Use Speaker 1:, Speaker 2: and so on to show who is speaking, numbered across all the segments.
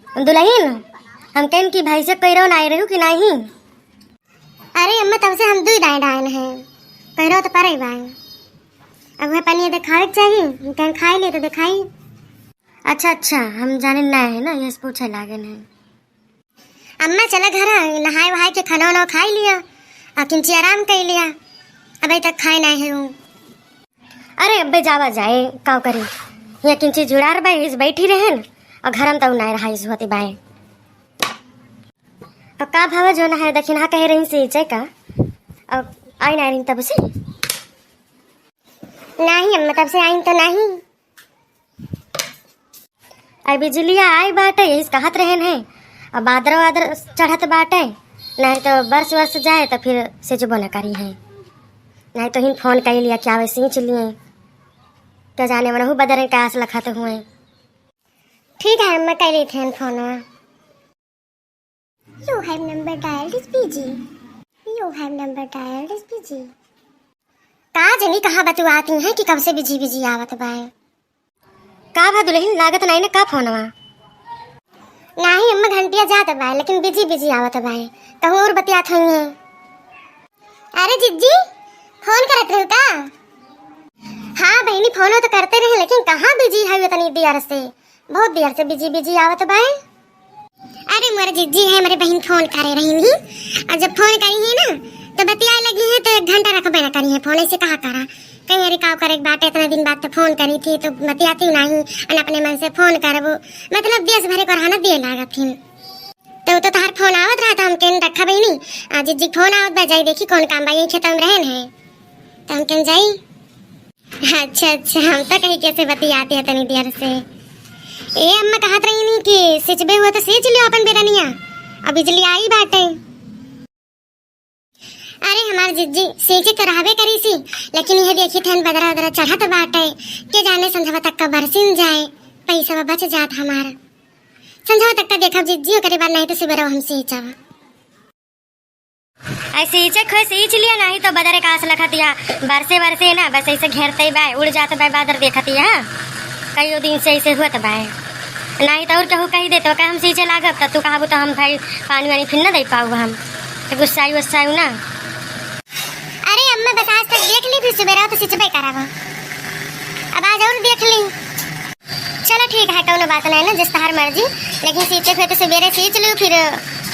Speaker 1: दुल्हन हम कहें कि भाई से कह रहो ना रही कि नहीं। अरे अम्मा तब से हम 2 डाइन डाइन हैं कह रहो तो परे बाई। अब वह पानी दिखावे चाहिए कहीं खाई ले तो दिखाई। अच्छा हम जाने ना है ना ये पूछे लागे नहीं। अम्मा चला घर नहाए वहाए के खाना वाना खाई लिया और किंची आराम कर लिया। अभी तक खाए नहीं है। अरे अब्बे जावा जाए काव करी ये किंची जुड़ार बाई इस बैठी रहे और घर में तो नहीं रहा इस होती बाई। अब का भाव जो ना है दक्षिण हाँ कह रही सी चे का अब आई ना रही तब से नहीं अम्मा तब से आई तो नहीं। आई बिजलिया आई बाटे यही कहत रहन है अब बादर वादर चढ़त बाटे नहीं तो बरस वर्ष जाए तो फिर से जो बोला करी है नहीं तो हिन फोन कर लिया क्या वैसे ही चलिए क्या जाने वाला हूँ बदर का आस लखाते हुए। ठीक है मैं कर रही थी phone. You have number dialed is busy. You have number dialed is busy. का जनी कहाँ बतुआती हैं कि कब से बिजी आवत बाय। का भा दुल्हन लागत नहीं ना का फोनवा नहीं अम्मा घंटिया जात बाय लेकिन बिजी आवत बाय तो और बतियात हुई है। अरे जिज्जी फोन करत रहो का। हाँ बहनी फोन तो करते रहे लेकिन कहाँ बिजी है इतनी देर से बहुत देर से बिजी आवत बाय। अरे मेरे जिज्जी है मेरे बहन फोन करे रही नहीं और जब फोन करी है ना तो बतियाए लगी है तो 1 घंटा रखबे ना करी है फोन ऐसे कहा करा कहीं अरे काव करे बात इतना दिन बाद तो फोन करी थी तो बतियाती नहीं और अपने मन से फोन करबो मतलब देश भरे को रहना दे लागत थी तो तार फोन आवत रहा था हम केन रखा भी नहीं आज जिज्जी फोन आवत बा जाई देखी कौन काम बा यही खेत में रहन है तो हम केन जाई। अच्छा हम तो कहीं कैसे बतियाते हैं इतनी देर से। ए अम्मा कहत रही नहीं कि सिचबे हुआ तो सींच लियो अपन बेरनिया अब बिजली आई बाटे। अरे हमार जिज्जी सींचे तो रहबे करी सी लेकिन यह देखी थन बदरा बदरा चढ़त बाटे के जाने संझवा तक का बरसिन जाए पैसा बच जात हमारा संझवा तक का देखब जिज्जी करे बाद नहीं तो सुबह हम सींचब ऐसे सींचे खोए सींच लिया नहीं तो बदरे का आस लखतिया बरसे ना बस ऐसे घेरते बाय उड़ जाते बाय बादर देखतिया कई दिन से ऐसे हुआ बाय नहीं तो और कहूँ कही दे तो क्या हम सींचे लागब तो तू कहबू तो हम भाई पानी वानी फिर ना दे पाऊ हम तो गुस्सायु ना। अरे अम्मा बस आज तक देख ली फिर सुबह तो सींचबे कराबो अब आज और देख ली। चलो ठीक है कौनो बात नहीं ना जिस तार मर्जी लेकिन सींचे फिर तो सवेरे सींच लू फिर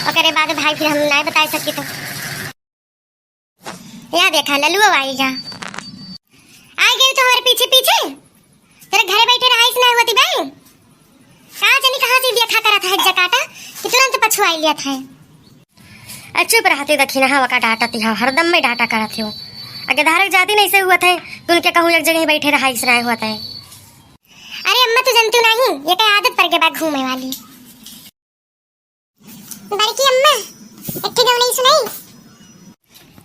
Speaker 1: ओकरे बाद भाई फिर हम नहीं बता सकी तो यहाँ देखा ललुआ आई जा आ गई तो हमारे पीछे तेरे घरे बैठे रहाइस ना होती बहन कहाँ जानी कहाँ से देखा करा था जकाटा कि तुरंत पछुआई लिया था। चुप रहती दखिना हवा का डाटा थी हरदम में डाटा करा थी अगर धारक जाती नहीं से हुआ था तो उनके कहूँ एक जगह बैठे रहाइस ना हुआ था। अरे अम्मा तो जानती नहीं ये क्या आदत पड़ गई बात घूमने वाली। बड़की अम्मा एक गाँव नहीं सुनाई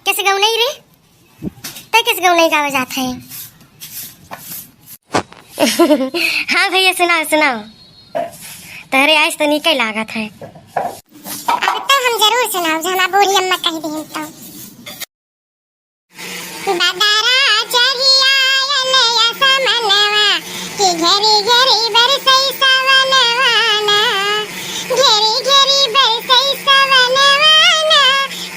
Speaker 1: कैसे गाँव नहीं रे तो किस गाँव नहीं गावा जाता है। हाँ भैया सुनाओ तहरे आज तो निकल लागत है। अब तो हम जरूर सुनाओ जो हमारी बूढ़ी अम्मा कही दी तो बदारा चढ़िया नया समनवा कि घेरी घेरी बरसई सवनवाना घेरी घेरी बरसई सवनवाना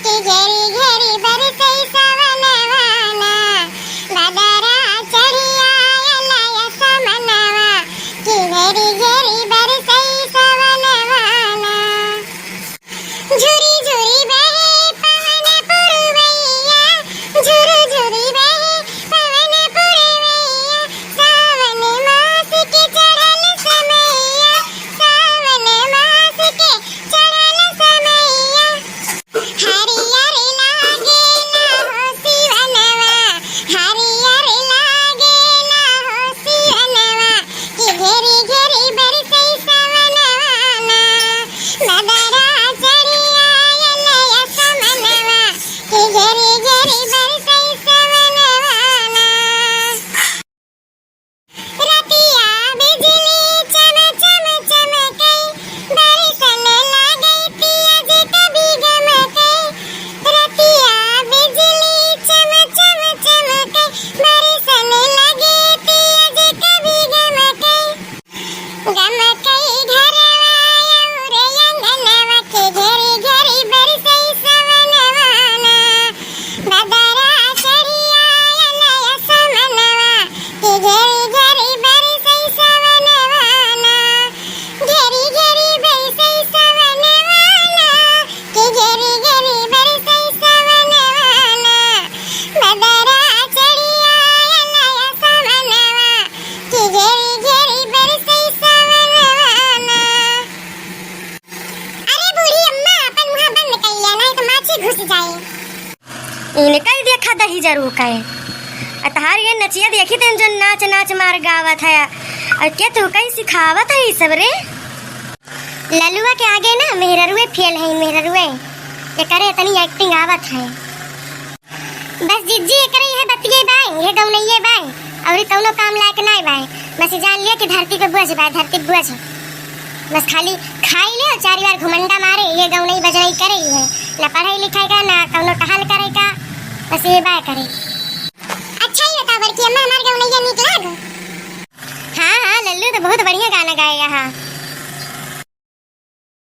Speaker 1: कि घेरी घेरी बरसई सवनवाना बदारा चढ़िया नया समनवा कि घेरी घेरी बरसई सवनवाना झुरी झुरी बहे पवन इन्हें कई देखा दही जरूर कहे अतहार ये नचिया देखी तेन जो नाच नाच मार गावत है और क्या तू कहीं सिखावत है ये सब रे। लल्लुआ के आगे ना मेहरुए फेल है मेहरुए ये करे इतनी एक्टिंग आवत है। बस जिज्जी ये करे है बतिये बाई ये गौनइये बाई और ये कौनो काम लायक नहीं बाई। बस जान लिया कि धरती पे बुझ बाई धरती पे बुझ बस खाली खाई ले और 4 बार घुमंडा मारे ये गौनई बजरई करे है ना पढ़ाई लिखाई का ना कौनो टहल करे का बस ये बाय करे। अच्छा ही बता बरकी अम्मा हमार गौनइया निक लाग। हाँ हाँ लल्लू तो बहुत बढ़िया गाना गाएगा। हाँ